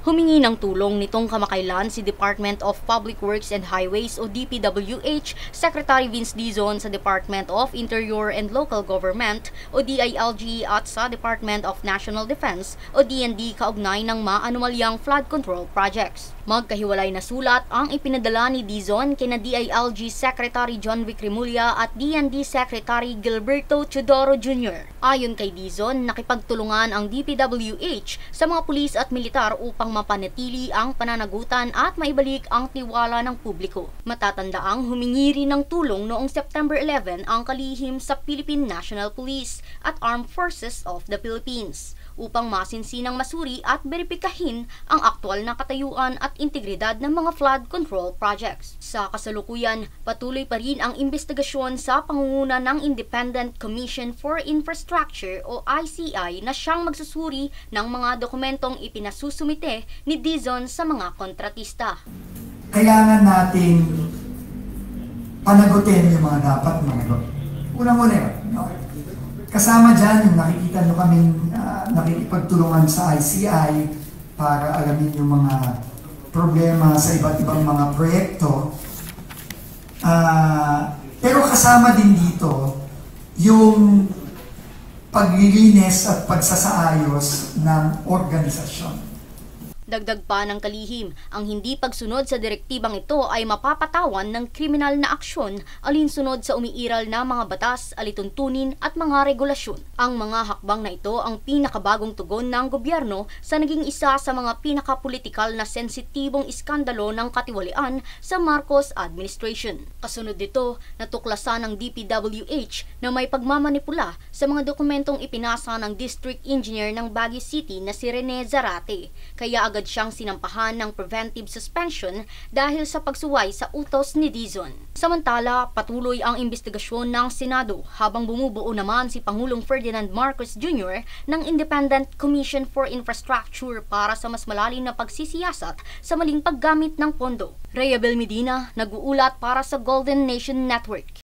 Humingi ng tulong nitong kamakailan si Department of Public Works and Highways o DPWH Secretary Vince Dizon sa Department of Interior and Local Government o DILG at sa Department of National Defense o DND kaugnay ng maanumalyang flood control projects. Magkahiwalay na sulat ang ipinadala ni Dizon kina DILG Secretary John Vic Remulla at DND Secretary Gilberto Teodoro Jr. Ayon kay Dizon, nakipagtulungan ang DPWH sa mga pulis at militar upang mapanatili ang pananagutan at maibalik ang tiwala ng publiko. Matatandaang humingi rin ng tulong noong September 11 ang kalihim sa Philippine National Police at Armed Forces of the Philippines upang masinsinang masuri at beripikahin ang aktwal na katayuan at integridad ng mga flood control projects. Sa kasalukuyan, patuloy pa rin ang investigasyon sa pangunguna ng Independent Commission for Infrastructure o ICI na siyang magsusuri ng mga dokumentong ipinasusumite ni Dizon sa mga kontratista. Kailangan nating panagutin yung mga dapat managot. Unang-una yun, no? Kasama dyan yung nakikita nyo kaming nakikipagtulungan sa ICI para alamin yung mga problema sa iba't ibang mga proyekto. Pero kasama din dito yung paglilinis at pagsasaayos ng organisasyon. Dagdag pa ng kalihim, ang hindi pagsunod sa direktibang ito ay mapapatawan ng kriminal na aksyon alinsunod sa umiiral na mga batas, alituntunin at mga regulasyon. Ang mga hakbang na ito ang pinakabagong tugon ng gobyerno sa naging isa sa mga pinakapolitikal na sensitibong iskandalo ng katiwalian sa Marcos administration. Kasunod dito, natuklasan ng DPWH na may pagmamanipula sa mga dokumentong ipinasa ng District Engineer ng Baguio City na si Rene Zarate. Kaya agad siyang sinampahan ng preventive suspension dahil sa pagsuway sa utos ni Dizon. Samantala, patuloy ang investigasyon ng Senado habang bumubuo naman si Pangulong Ferdinand Marcos Jr. ng Independent Commission for Infrastructure para sa mas malalim na pagsisiyasat sa maling paggamit ng pondo. Rhea Bel Medina, nag-uulat para sa Golden Nation Network.